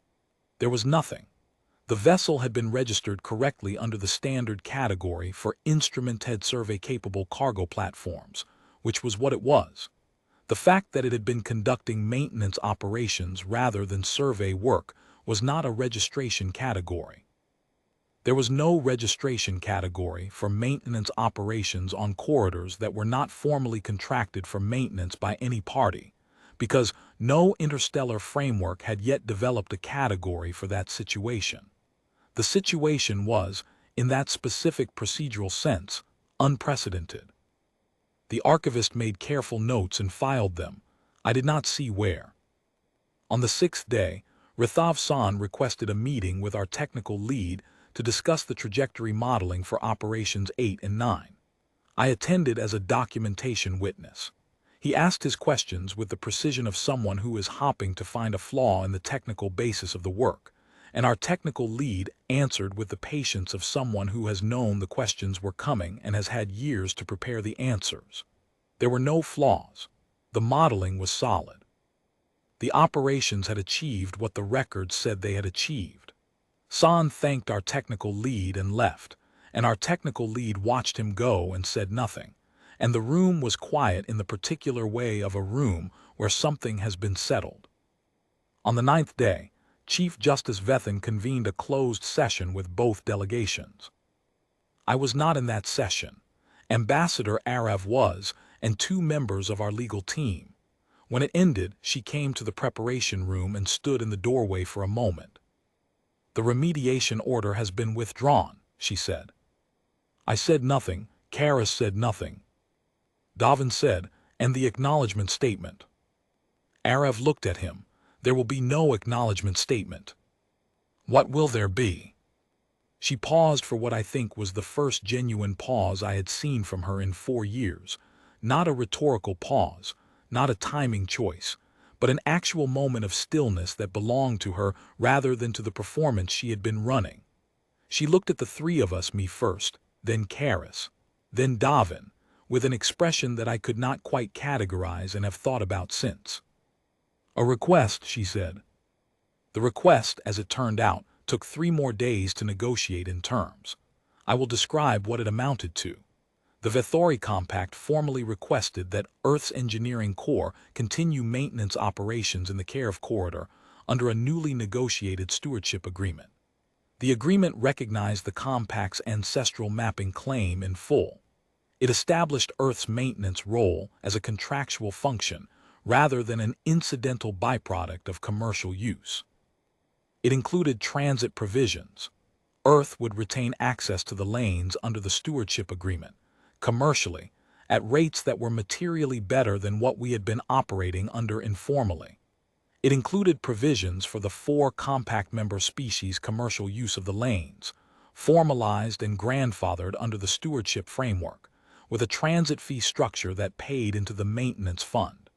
There was nothing. The vessel had been registered correctly under the standard category for instrument-head survey-capable cargo platforms, which was what it was. The fact that it had been conducting maintenance operations rather than survey work was not a registration category. There was no registration category for maintenance operations on corridors that were not formally contracted for maintenance by any party, because no interstellar framework had yet developed a category for that situation. The situation was, in that specific procedural sense, unprecedented. The archivist made careful notes and filed them. I did not see where. On the 6th day, Rithav-san requested a meeting with our technical lead to discuss the trajectory modeling for Operations 8 and 9. I attended as a documentation witness. He asked his questions with the precision of someone who is hopping to find a flaw in the technical basis of the work, and our technical lead answered with the patience of someone who has known the questions were coming and has had years to prepare the answers. There were no flaws. The modeling was solid. The operations had achieved what the records said they had achieved. San thanked our technical lead and left, and our technical lead watched him go and said nothing, and the room was quiet in the particular way of a room where something has been settled. On the 9th day, Chief Justice Vethin convened a closed session with both delegations. I was not in that session. Ambassador Arev was, and 2 members of our legal team. When it ended, she came to the preparation room and stood in the doorway for a moment. "The remediation order has been withdrawn," she said. I said nothing. Karas said nothing. Davin said, "And the acknowledgement statement." Arev looked at him. "There will be no acknowledgement statement." "What will there be?" She paused for what I think was the first genuine pause I had seen from her in 4 years. Not a rhetorical pause, not a timing choice, but an actual moment of stillness that belonged to her rather than to the performance she had been running. She looked at the three of us, me first, then Karis, then Davin, with an expression that I could not quite categorize and have thought about since. "A request," she said. The request, as it turned out, took 3 more days to negotiate in terms. I will describe what it amounted to. The Vethori Compact formally requested that Earth's Engineering Corps continue maintenance operations in the care of Corridor under a newly negotiated stewardship agreement. The agreement recognized the Compact's ancestral mapping claim in full. It established Earth's maintenance role as a contractual function rather than an incidental byproduct of commercial use. It included transit provisions. Earth would retain access to the lanes under the stewardship agreement, commercially, at rates that were materially better than what we had been operating under informally. It included provisions for the 4 compact member species' commercial use of the lanes, formalized and grandfathered under the stewardship framework, with a transit fee structure that paid into the maintenance fund.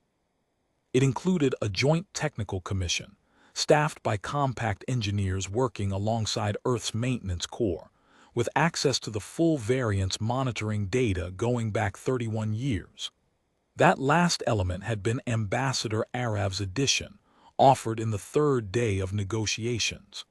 It included a joint technical commission, staffed by compact engineers working alongside Earth's maintenance corps, with access to the full variance monitoring data going back 31 years. That last element had been Ambassador Arav's addition, offered in the 3rd day of negotiations.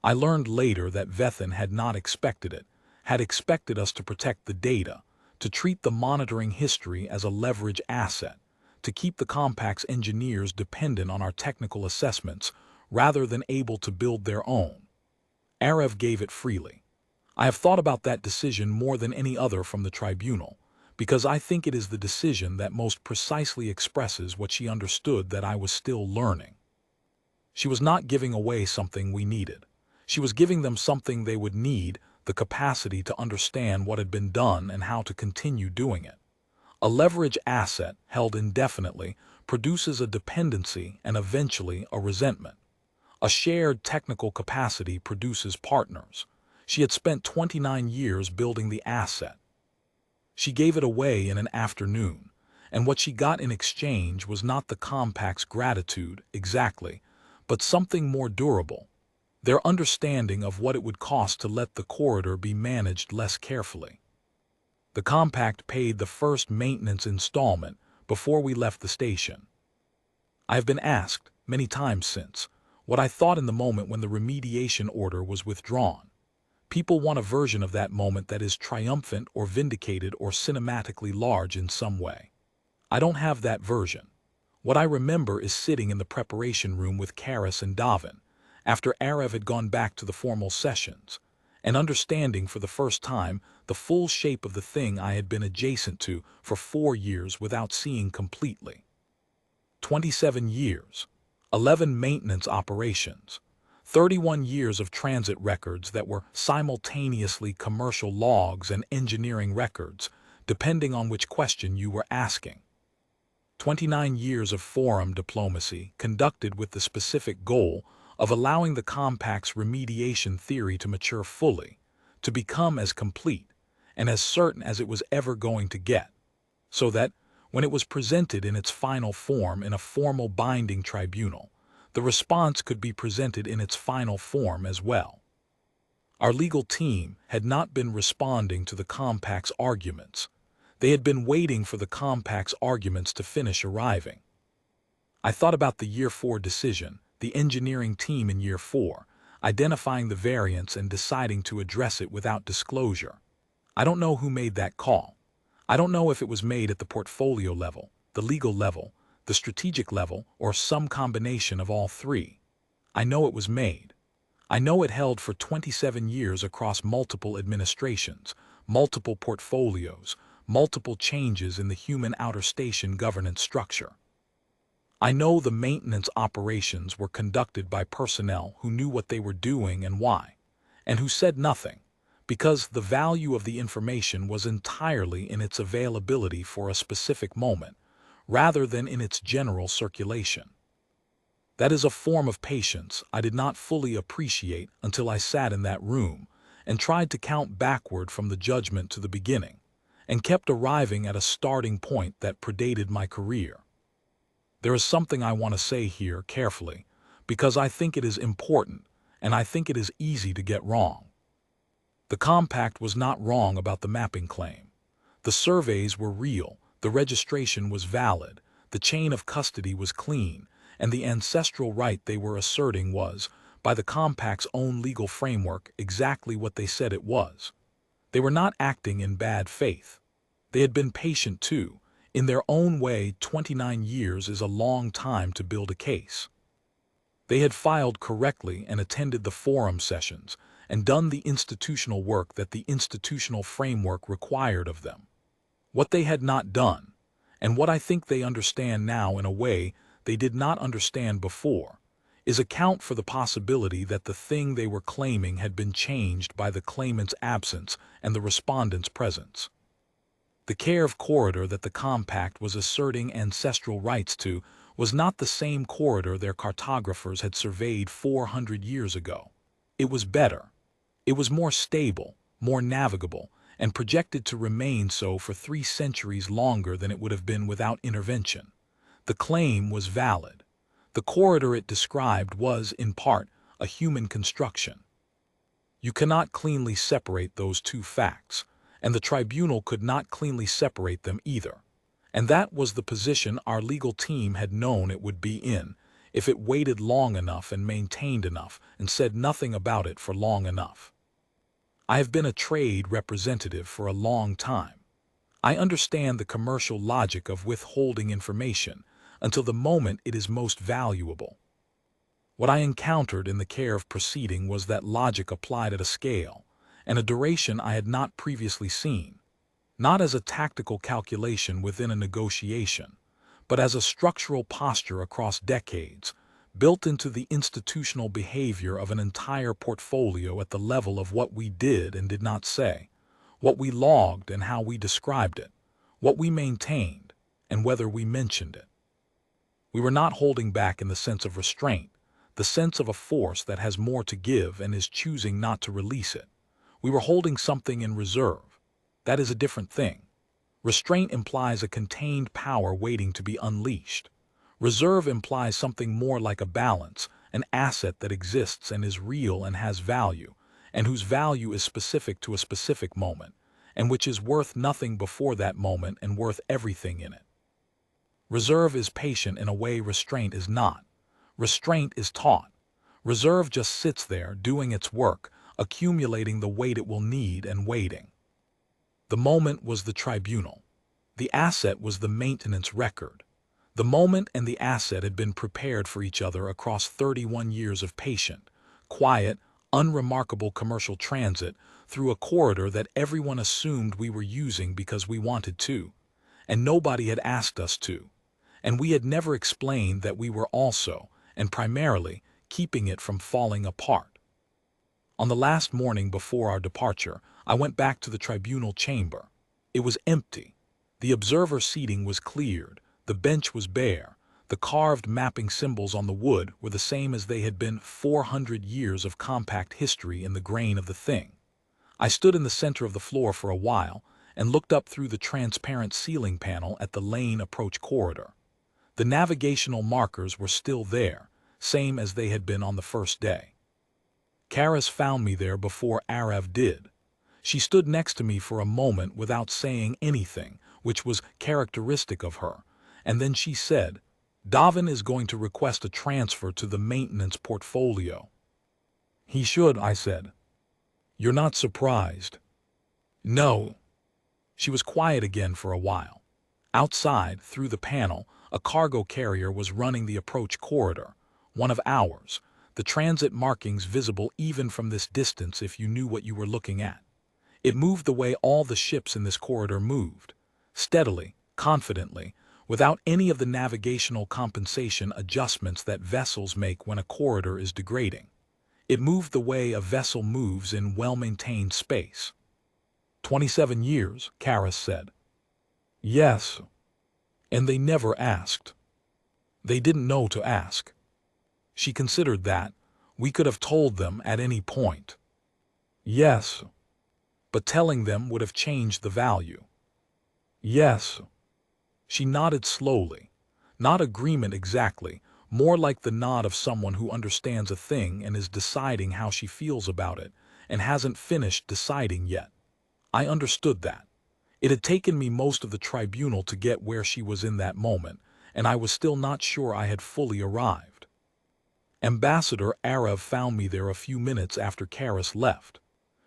I learned later that Vethin had not expected it, had expected us to protect the data, to treat the monitoring history as a leverage asset, to keep the Compact's engineers dependent on our technical assessments rather than able to build their own. Arav gave it freely. I have thought about that decision more than any other from the tribunal, because I think it is the decision that most precisely expresses what she understood that I was still learning. She was not giving away something we needed. She was giving them something they would need, the capacity to understand what had been done and how to continue doing it. A leverage asset held indefinitely produces a dependency and eventually a resentment. A shared technical capacity produces partners. She had spent 29 years building the asset. She gave it away in an afternoon, and what she got in exchange was not the Compact's gratitude exactly, but something more durable, their understanding of what it would cost to let the corridor be managed less carefully. The Compact paid the first maintenance installment before we left the station. I have been asked, many times since, what I thought in the moment when the remediation order was withdrawn. People want a version of that moment that is triumphant or vindicated or cinematically large in some way. I don't have that version. What I remember is sitting in the preparation room with Karis and Davin, after Arav had gone back to the formal sessions, and understanding for the first time the full shape of the thing I had been adjacent to for 4 years without seeing completely. 27 years, 11 maintenance operations, 31 years of transit records that were simultaneously commercial logs and engineering records, depending on which question you were asking. 29 years of forum diplomacy conducted with the specific goal of allowing the Compact's remediation theory to mature fully, to become as complete and as certain as it was ever going to get, so that, when it was presented in its final form in a formal binding tribunal, the response could be presented in its final form as well. Our legal team had not been responding to the Compact's arguments. They had been waiting for the Compact's arguments to finish arriving. I thought about the Year 4 decision, the engineering team in Year 4, identifying the variance and deciding to address it without disclosure. I don't know who made that call. I don't know if it was made at the portfolio level, the legal level, the strategic level, or some combination of all 3. I know it was made. I know it held for 27 years across multiple administrations, multiple portfolios, multiple changes in the human outer station governance structure. I know the maintenance operations were conducted by personnel who knew what they were doing and why, and who said nothing, because the value of the information was entirely in its availability for a specific moment, rather than in its general circulation. That is a form of patience I did not fully appreciate until I sat in that room and tried to count backward from the judgment to the beginning, and kept arriving at a starting point that predated my career. There is something I want to say here carefully, because I think it is important, and I think it is easy to get wrong. The compact was not wrong about the mapping claim. The surveys were real, the registration was valid, the chain of custody was clean, and the ancestral right they were asserting was, by the compact's own legal framework, exactly what they said it was. They were not acting in bad faith. They had been patient too. In their own way, 29 years is a long time to build a case. They had filed correctly and attended the forum sessions and done the institutional work that the institutional framework required of them. What they had not done, and what I think they understand now in a way they did not understand before, is account for the possibility that the thing they were claiming had been changed by the claimant's absence and the respondent's presence. The Cave corridor that the compact was asserting ancestral rights to was not the same corridor their cartographers had surveyed 400 years ago. It was better. It was more stable, more navigable, and projected to remain so for 3 centuries longer than it would have been without intervention. The claim was valid. The corridor it described was, in part, a human construction. You cannot cleanly separate those two facts, and the tribunal could not cleanly separate them either. And that was the position our legal team had known it would be in, if it waited long enough and maintained enough and said nothing about it for long enough. I have been a trade representative for a long time. I understand the commercial logic of withholding information until the moment it is most valuable. What I encountered in the Cave proceeding was that logic applied at a scale and a duration I had not previously seen, not as a tactical calculation within a negotiation, but as a structural posture across decades, built into the institutional behavior of an entire portfolio at the level of what we did and did not say, what we logged and how we described it, what we maintained, and whether we mentioned it. We were not holding back in the sense of restraint, the sense of a force that has more to give and is choosing not to release it. We were holding something in reserve. That is a different thing. Restraint implies a contained power waiting to be unleashed. Reserve implies something more like a balance, an asset that exists and is real and has value, and whose value is specific to a specific moment, and which is worth nothing before that moment and worth everything in it. Reserve is patient in a way restraint is not. Restraint is taught. Reserve just sits there doing its work, accumulating the weight it will need and waiting. The moment was the tribunal. The asset was the maintenance record. The moment and the asset had been prepared for each other across 31 years of patient, quiet, unremarkable commercial transit through a corridor that everyone assumed we were using because we wanted to, and nobody had asked us to, and we had never explained that we were also, and primarily, keeping it from falling apart. On the last morning before our departure, I went back to the tribunal chamber. It was empty. The observer seating was cleared. The bench was bare. The carved mapping symbols on the wood were the same as they had been 400 years of compact history in the grain of the thing. I stood in the center of the floor for a while and looked up through the transparent ceiling panel at the lane approach corridor. The navigational markers were still there, same as they had been on the first day. Karis found me there before Arav did. She stood next to me for a moment without saying anything, which was characteristic of her, and then she said, "Davin is going to request a transfer to the maintenance portfolio." "He should," I said. "You're not surprised?" "No." She was quiet again for a while. Outside, through the panel, a cargo carrier was running the approach corridor, one of ours, the transit markings visible even from this distance if you knew what you were looking at. It moved the way all the ships in this corridor moved, steadily, confidently, without any of the navigational compensation adjustments that vessels make when a corridor is degrading. It moved the way a vessel moves in well-maintained space. 27 years, Karis said. Yes. And they never asked. They didn't know to ask. She considered that we could have told them at any point. Yes, but telling them would have changed the value. Yes. She nodded slowly. Not agreement exactly, more like the nod of someone who understands a thing and is deciding how she feels about it, and hasn't finished deciding yet. I understood that. It had taken me most of the tribunal to get where she was in that moment, and I was still not sure I had fully arrived. Ambassador Arav found me there a few minutes after Karis left.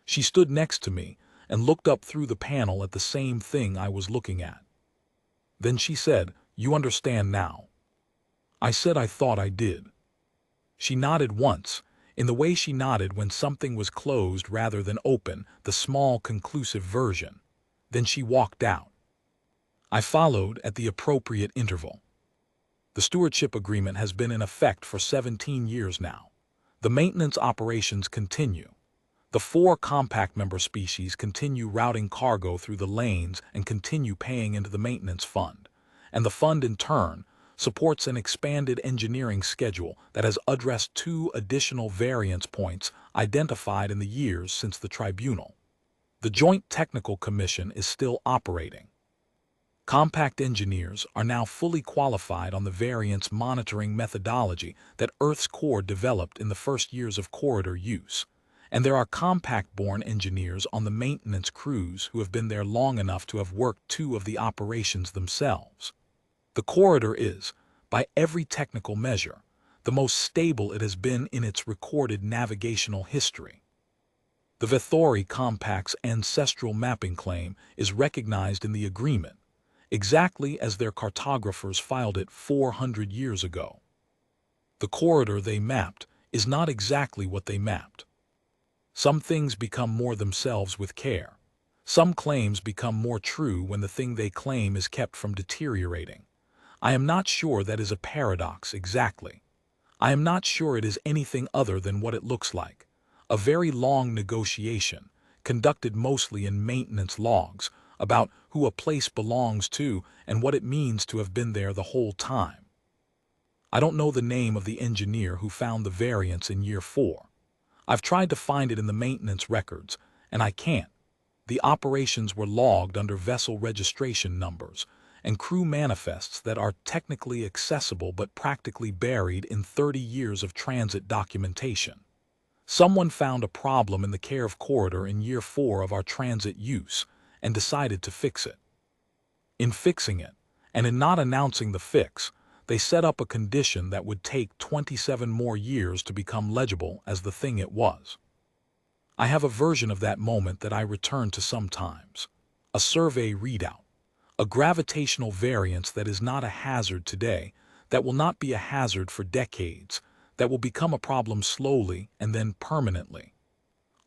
She stood next to me and looked up through the panel at the same thing I was looking at. Then she said, "You understand now." I said I thought I did. She nodded once, in the way she nodded when something was closed rather than open, the small conclusive version. Then she walked out. I followed at the appropriate interval. The stewardship agreement has been in effect for 17 years now. The maintenance operations continue. The 4 compact member species continue routing cargo through the lanes and continue paying into the maintenance fund. And the fund, in turn, supports an expanded engineering schedule that has addressed 2 additional variance points identified in the years since the tribunal. The Joint Technical Commission is still operating. Compact engineers are now fully qualified on the variance monitoring methodology that Earth's core developed in the first years of corridor use. And there are compact-born engineers on the maintenance crews who have been there long enough to have worked 2 of the operations themselves. The corridor is, by every technical measure, the most stable it has been in its recorded navigational history. The Vethori Compact's ancestral mapping claim is recognized in the agreement, exactly as their cartographers filed it 400 years ago. The corridor they mapped is not exactly what they mapped. Some things become more themselves with care. Some claims become more true when the thing they claim is kept from deteriorating. I am not sure that is a paradox exactly. I am not sure it is anything other than what it looks like. A very long negotiation, conducted mostly in maintenance logs, about who a place belongs to and what it means to have been there the whole time. I don't know the name of the engineer who found the variance in year 4. I've tried to find it in the maintenance records, and I can't. The operations were logged under vessel registration numbers and crew manifests that are technically accessible but practically buried in 30 years of transit documentation. Someone found a problem in the care of corridor in year 4 of our transit use and decided to fix it. In fixing it, and in not announcing the fix, they set up a condition that would take 27 more years to become legible as the thing it was. I have a version of that moment that I return to sometimes. A survey readout. A gravitational variance that is not a hazard today, that will not be a hazard for decades, that will become a problem slowly and then permanently.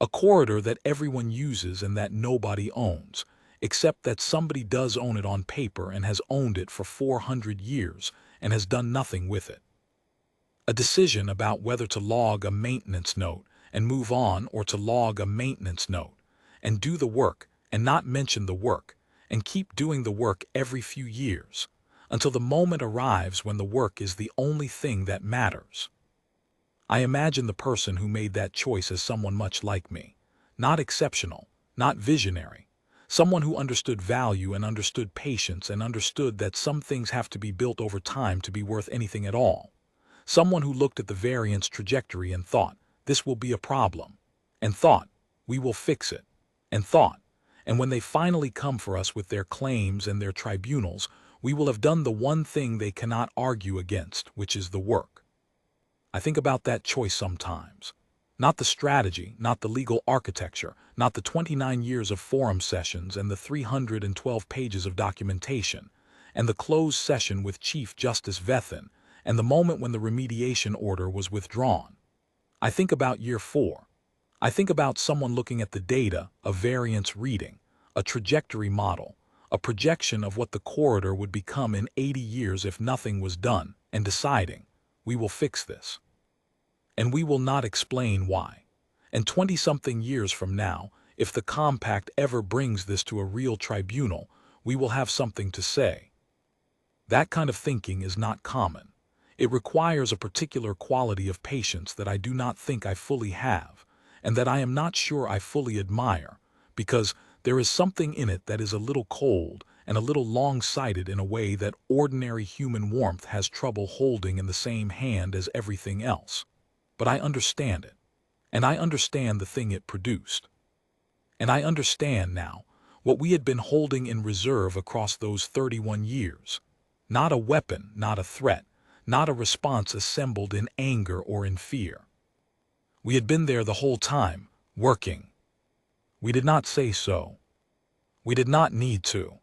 A corridor that everyone uses and that nobody owns, except that somebody does own it on paper and has owned it for 400 years and has done nothing with it. A decision about whether to log a maintenance note and move on or to log a maintenance note and do the work and not mention the work and keep doing the work every few years until the moment arrives when the work is the only thing that matters. I imagine the person who made that choice as someone much like me, not exceptional, not visionary, someone who understood value and understood patience and understood that some things have to be built over time to be worth anything at all. Someone who looked at the variance trajectory and thought, this will be a problem, and thought, we will fix it, and thought, and when they finally come for us with their claims and their tribunals, we will have done the one thing they cannot argue against, which is the work. I think about that choice sometimes. Not the strategy, not the legal architecture, not the 29 years of forum sessions and the 312 pages of documentation, and the closed session with Chief Justice Vethon, and the moment when the remediation order was withdrawn. I think about year 4. I think about someone looking at the data, a variance reading, a trajectory model, a projection of what the corridor would become in 80 years if nothing was done, and deciding, we will fix this. And we will not explain why. And 20-something years from now, if the compact ever brings this to a real tribunal, we will have something to say. That kind of thinking is not common. It requires a particular quality of patience that I do not think I fully have, and that I am not sure I fully admire, because there is something in it that is a little cold and a little long-sighted in a way that ordinary human warmth has trouble holding in the same hand as everything else. But I understand it, and I understand the thing it produced. And I understand now what we had been holding in reserve across those 31 years. Not a weapon, not a threat, not a response assembled in anger or in fear. We had been there the whole time, working. We did not say so. We did not need to.